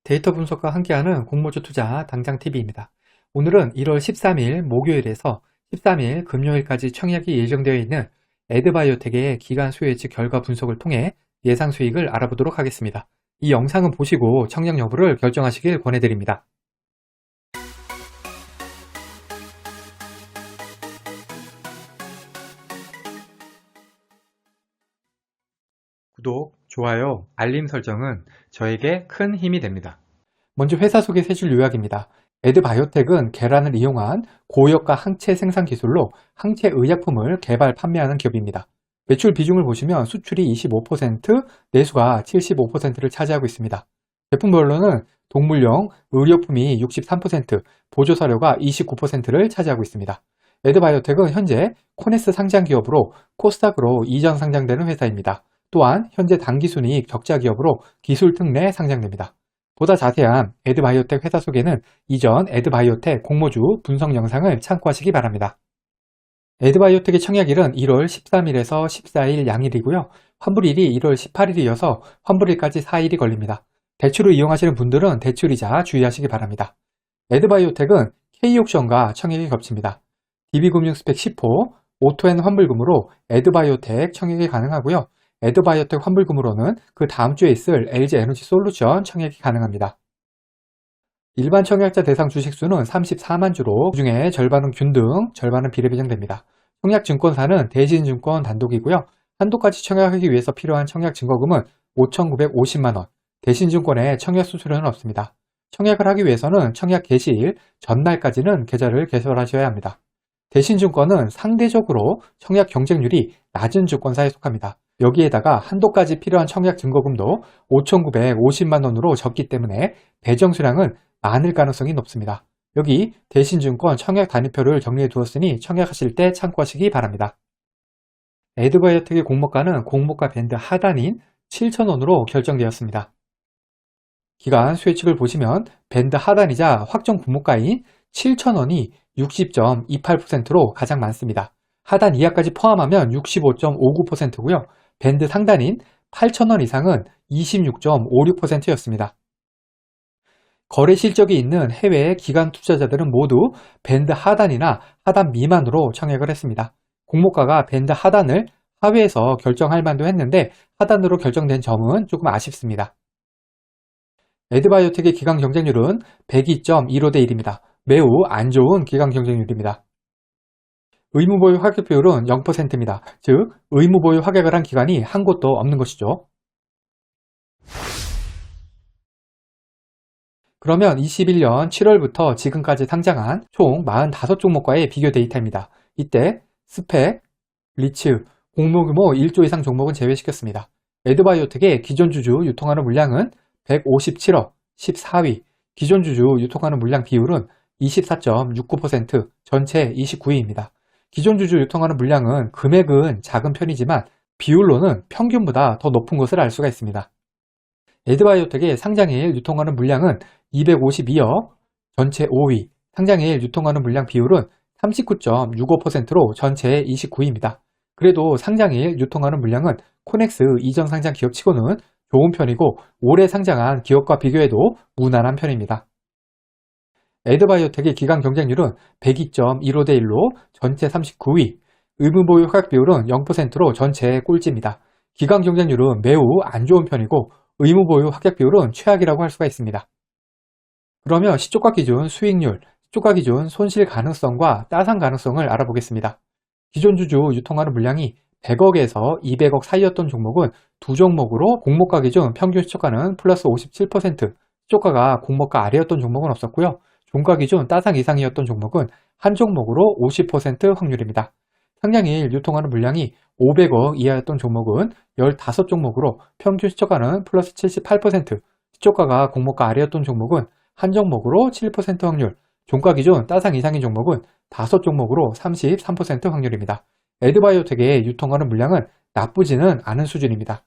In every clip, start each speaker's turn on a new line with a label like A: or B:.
A: 데이터 분석과 함께하는 공모주 투자 당장TV입니다. 오늘은 1월 13일 목요일에서 13일 금요일까지 청약이 예정되어 있는 에드바이오텍의 기간 수요 예측 결과 분석을 통해 예상 수익을 알아보도록 하겠습니다. 이 영상은 보시고 청약 여부를 결정하시길 권해드립니다. 구독, 좋아요, 알림 설정은 저에게 큰 힘이 됩니다. 먼저 회사 소개 3줄 요약입니다. 에드바이오텍은 계란을 이용한 고효과 항체 생산 기술로 항체 의약품을 개발, 판매하는 기업입니다. 매출 비중을 보시면 수출이 25%, 내수가 75%를 차지하고 있습니다. 제품별로는 동물용 의료품이 63%, 보조사료가 29%를 차지하고 있습니다. 에드바이오텍은 현재 코네스 상장 기업으로 코스닥으로 이전 상장되는 회사입니다. 또한 현재 당기순이익 적자 기업으로 기술 특례 상장됩니다. 보다 자세한 에드바이오텍 회사 소개는 이전 에드바이오텍 공모주 분석 영상을 참고하시기 바랍니다. 에드바이오텍의 청약일은 1월 13일에서 14일 양일이고요. 환불일이 1월 18일이어서 환불일까지 4일이 걸립니다. 대출을 이용하시는 분들은 대출이자 주의하시기 바랍니다. 에드바이오텍은 K옥션과 청약이 겹칩니다. DB금융 스펙 10호, 오토앤 환불금으로 에드바이오텍 청약이 가능하고요. 에드바이오텍 환불금으로는 그 다음 주에 있을 LG에너지솔루션 청약이 가능합니다. 일반 청약자 대상 주식수는 34만 주로 그중에 절반은 균등, 절반은 비례배정됩니다. 청약증권사는 대신증권 단독이고요. 한도까지 청약하기 위해서 필요한 청약증거금은 5,950만원, 대신증권의 청약 수수료는 없습니다. 청약을 하기 위해서는 청약 개시일 전날까지는 계좌를 개설하셔야 합니다. 대신증권은 상대적으로 청약 경쟁률이 낮은 증권사에 속합니다. 여기에다가 한도까지 필요한 청약 증거금도 5,950만원으로 적기 때문에 배정 수량은 많을 가능성이 높습니다. 여기 대신증권 청약 단위표를 정리해 두었으니 청약하실 때 참고하시기 바랍니다. 에드바이오텍의 공모가는 공모가 밴드 하단인 7,000원으로 결정되었습니다. 기간 수혜측을 보시면 밴드 하단이자 확정 공모가인 7,000원이 60.28%로 가장 많습니다. 하단 이하까지 포함하면 65.59%고요. 밴드 상단인 8,000원 이상은 26.56%였습니다. 거래 실적이 있는 해외 기관 투자자들은 모두 밴드 하단이나 하단 미만으로 청약을 했습니다. 공모가가 밴드 하단을 하회에서 결정할 만도 했는데 하단으로 결정된 점은 조금 아쉽습니다. 에드바이오텍의 기간 경쟁률은 102.15대 1입니다. 매우 안 좋은 기간 경쟁률입니다. 의무보유 확약 비율은 0%입니다. 즉, 의무보유 확약을 한 기관이 한 곳도 없는 것이죠. 그러면 21년 7월부터 지금까지 상장한 총 45종목과의 비교 데이터입니다. 이때 스펙, 리츠, 공모규모 1조 이상 종목은 제외시켰습니다. 에드바이오텍의 기존 주주 유통하는 물량은 157억, 14위, 기존 주주 유통하는 물량 비율은 24.69%, 전체 29위입니다. 기존 주주 유통하는 물량은 금액은 작은 편이지만 비율로는 평균보다 더 높은 것을 알 수가 있습니다. 에드바이오텍의 상장일 유통하는 물량은 252억, 전체 5위, 상장일 유통하는 물량 비율은 39.65%로 전체 29위입니다. 그래도 상장일 유통하는 물량은 코넥스 이전 상장 기업치고는 좋은 편이고 올해 상장한 기업과 비교해도 무난한 편입니다. 에드바이오텍의 기간 경쟁률은 102.15대 1로 전체 39위, 의무보유 확약 비율은 0%로 전체 꼴찌입니다. 기간 경쟁률은 매우 안 좋은 편이고 의무보유 확약 비율은 최악이라고 할 수가 있습니다. 그러면 시초가 기준 수익률, 시초가 기준 손실 가능성과 따상 가능성을 알아보겠습니다. 기존 주주 유통하는 물량이 100억에서 200억 사이였던 종목은 두 종목으로 공모가 기준 평균 시초가는 플러스 57%, 시초가가 공모가 아래였던 종목은 없었고요. 종가 기준 따상 이상이었던 종목은 한 종목으로 50% 확률입니다. 상장일 유통하는 물량이 500억 이하였던 종목은 15종목으로 평균 시초가는 플러스 78%, 시초가가 공모가 아래였던 종목은 한 종목으로 7% 확률, 종가 기준 따상 이상인 종목은 5종목으로 33% 확률입니다. 에드바이오텍의 유통하는 물량은 나쁘지는 않은 수준입니다.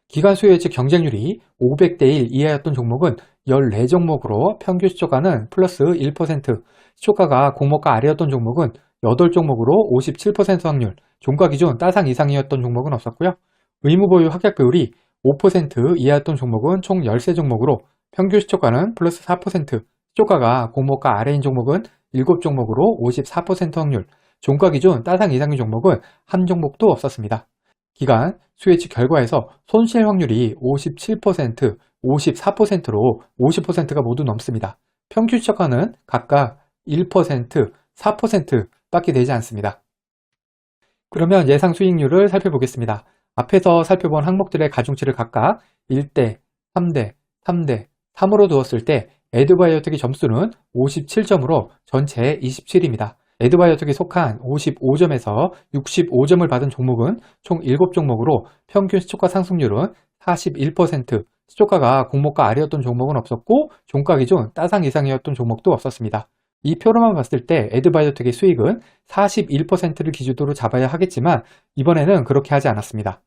A: 기간 수요 예측 경쟁률이 500대 1 이하였던 종목은 14종목으로 평균 시초가는 플러스 1%, 시초가가 공모가 아래였던 종목은 8종목으로 57% 확률, 종가 기준 따상 이상이었던 종목은 없었고요. 의무보유 확약 비율이 5% 이하였던 종목은 총 13종목으로 평균 시초가는 플러스 4%, 시초가가 공모가 아래인 종목은 7종목으로 54% 확률, 종가 기준 따상 이상인 종목은 한 종목도 없었습니다. 기간 수혜치 결과에서 손실 확률이 57%, 54%로 50%가 모두 넘습니다. 평균 시초가는 각각 1%, 4%밖에 되지 않습니다. 그러면 예상 수익률을 살펴보겠습니다. 앞에서 살펴본 항목들의 가중치를 각각 1대, 3대, 3대, 3으로 두었을 때 에드바이오텍의 점수는 57점으로 전체 27입니다. 에드바이오텍에 속한 55점에서 65점을 받은 종목은 총 7종목으로 평균 시초가 상승률은 41%, 시초가가 공모가 아래였던 종목은 없었고 종가 기준 따상 이상이었던 종목도 없었습니다. 이 표로만 봤을 때 에드바이오텍의 수익은 41%를 기준으로 잡아야 하겠지만 이번에는 그렇게 하지 않았습니다.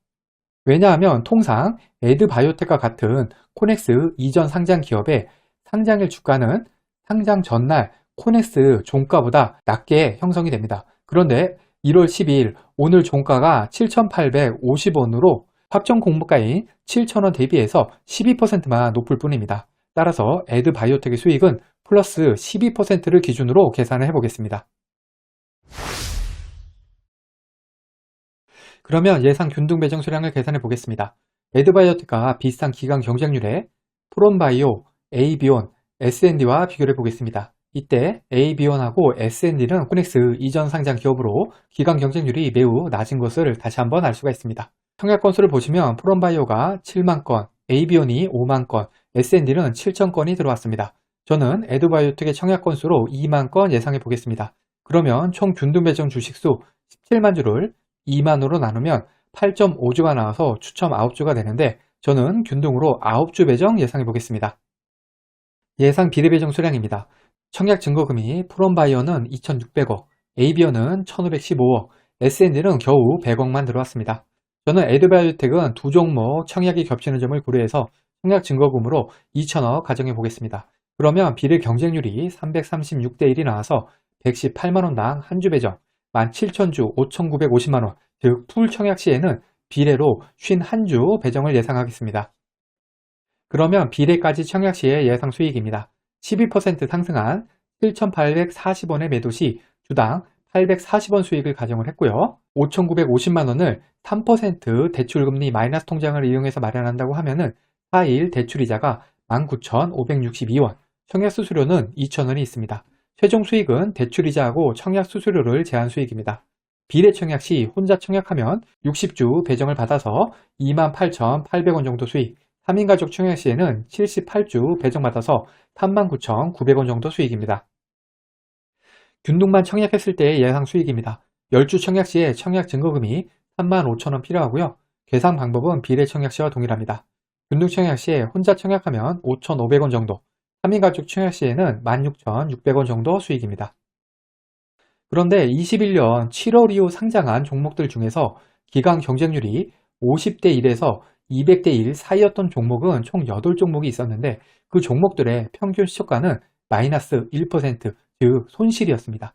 A: 왜냐하면 통상 에드바이오텍과 같은 코넥스 이전 상장 기업의 상장일 주가는 상장 전날 코넥스 종가보다 낮게 형성이 됩니다. 그런데 1월 12일 오늘 종가가 7,850원으로 확정 공모가인 7,000원 대비해서 12%만 높을 뿐입니다. 따라서 에드바이오텍의 수익은 플러스 12%를 기준으로 계산을 해보겠습니다. 그러면 예상 균등 배정 수량을 계산해 보겠습니다. 에드바이오텍과 비슷한 기간 경쟁률의 프롬바이오, 에이비온, S&D와 비교를 해보겠습니다. 이때 에이비온하고 S&D는 코넥스 이전 상장 기업으로 기간 경쟁률이 매우 낮은 것을 다시 한번 알 수가 있습니다. 청약 건수를 보시면 프롬바이오가 7만 건, 에이비온이 5만 건, S&D는 7천 건이 들어왔습니다. 저는 에드바이오텍의 청약 건수로 2만 건 예상해 보겠습니다. 그러면 총 균등 배정 주식수 17만 주를 2만으로 나누면 8.5주가 나와서 추첨 9주가 되는데 저는 균등으로 9주 배정 예상해 보겠습니다. 예상 비례 배정 수량입니다. 청약 증거금이 프롬바이어는 2,600억, 에이비어는 1,515억, S&D는 겨우 100억만 들어왔습니다. 저는 에드바이오텍은 두 종목 청약이 겹치는 점을 고려해서 청약 증거금으로 2,000억 가정해 보겠습니다. 그러면 비례 경쟁률이 336대 1이 나와서 118만원당 한 주 배정, 17,000주 5,950만원, 즉 풀 청약 시에는 비례로 51주 배정을 예상하겠습니다. 그러면 비례까지 청약 시의 예상 수익입니다. 12% 상승한 7,840원의 매도 시 주당 840원 수익을 가정을 했고요. 5,950만원을 3% 대출금리 마이너스 통장을 이용해서 마련한다고 하면은 4일 대출이자가 19,562원, 청약 수수료는 2,000원이 있습니다. 최종 수익은 대출이자하고 청약 수수료를 제한 수익입니다. 비례 청약 시 혼자 청약하면 60주 배정을 받아서 28,800원 정도 수익, 3인 가족 청약 시에는 78주 배정받아서 39,900원 정도 수익입니다. 균등만 청약했을 때의 예상 수익입니다. 10주 청약 시에 청약 증거금이 35,000원 필요하고요. 계산 방법은 비례 청약 시와 동일합니다. 균등 청약 시에 혼자 청약하면 5,500원 정도, 3인 가족 청약 시에는 16,600원 정도 수익입니다. 그런데 21년 7월 이후 상장한 종목들 중에서 기간 경쟁률이 50대 1에서 200대 1 사이였던 종목은 총 8종목이 있었는데 그 종목들의 평균 시초가는 마이너스 1%, 즉 손실이었습니다.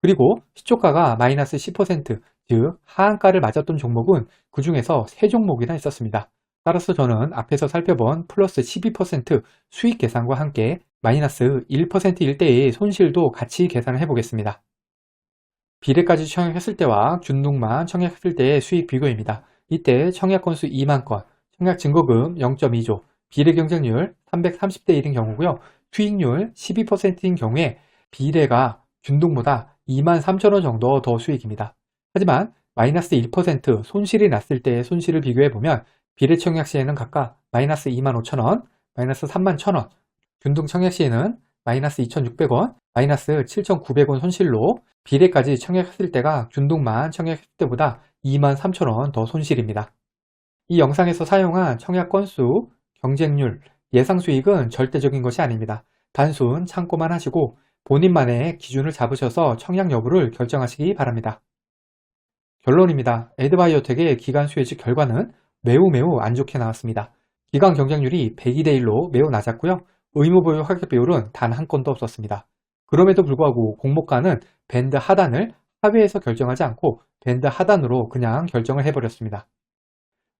A: 그리고 시초가가 마이너스 10%, 즉 하한가를 맞았던 종목은 그 중에서 3종목이나 있었습니다. 따라서 저는 앞에서 살펴본 플러스 12% 수익 계산과 함께 마이너스 1%일 때의 손실도 같이 계산을 해보겠습니다. 비례까지 청약했을 때와 균등만 청약했을 때의 수익 비교입니다. 이때 청약 건수 2만 건, 청약 증거금 0.2조, 비례 경쟁률 330대 1인 경우고요. 수익률 12%인 경우에 비례가 균등보다 23,000원 정도 더 수익입니다. 하지만 마이너스 1% 손실이 났을 때의 손실을 비교해보면 비례 청약 시에는 각각 마이너스 25,000원, 마이너스 31,000원, 균등 청약 시에는 마이너스 2,600원, 마이너스 7,900원 손실로 비례까지 청약했을 때가 균등만 청약했을 때보다 23,000원 더 손실입니다. 이 영상에서 사용한 청약 건수, 경쟁률, 예상 수익은 절대적인 것이 아닙니다. 단순 참고만 하시고 본인만의 기준을 잡으셔서 청약 여부를 결정하시기 바랍니다. 결론입니다. 에드바이오텍의 기간 수혜주 결과는 매우 안 좋게 나왔습니다. 기간 경쟁률이 102대 1로 매우 낮았고요. 의무보유 합격 비율은 단 한 건도 없었습니다. 그럼에도 불구하고 공모가는 밴드 하단을 하위에서 결정하지 않고 밴드 하단으로 그냥 결정을 해버렸습니다.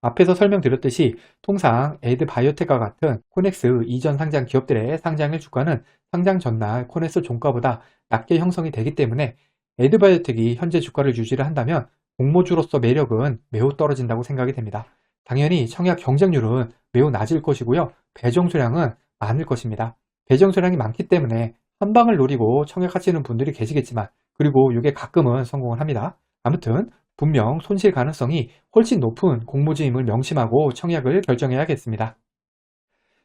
A: 앞에서 설명드렸듯이 통상 에드바이오텍과 같은 코넥스 이전 상장 기업들의 상장일 주가는 상장 전날 코넥스 종가보다 낮게 형성이 되기 때문에 에드바이오텍이 현재 주가를 유지를 한다면 공모주로서 매력은 매우 떨어진다고 생각이 됩니다. 당연히 청약 경쟁률은 매우 낮을 것이고요. 배정 수량은 많을 것입니다. 배정 수량이 많기 때문에 한 방을 노리고 청약하시는 분들이 계시겠지만, 그리고 이게 가끔은 성공을 합니다. 아무튼 분명 손실 가능성이 훨씬 높은 공모주임을 명심하고 청약을 결정해야겠습니다.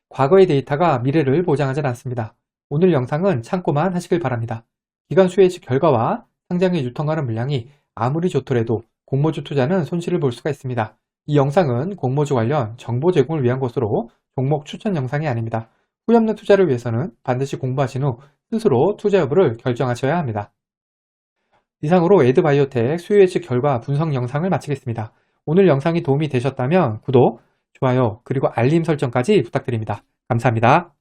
A: 과거의 데이터가 미래를 보장하진 않습니다. 오늘 영상은 참고만 하시길 바랍니다. 기관 수혜식 결과와 상장에 유통하는 물량이 아무리 좋더라도 공모주 투자는 손실을 볼 수가 있습니다. 이 영상은 공모주 관련 정보 제공을 위한 것으로 종목 추천 영상이 아닙니다. 후회 없는 투자를 위해서는 반드시 공부하신 후 스스로 투자 여부를 결정하셔야 합니다. 이상으로 에드바이오텍 수요 예측 결과 분석 영상을 마치겠습니다. 오늘 영상이 도움이 되셨다면 구독, 좋아요, 그리고 알림 설정까지 부탁드립니다. 감사합니다.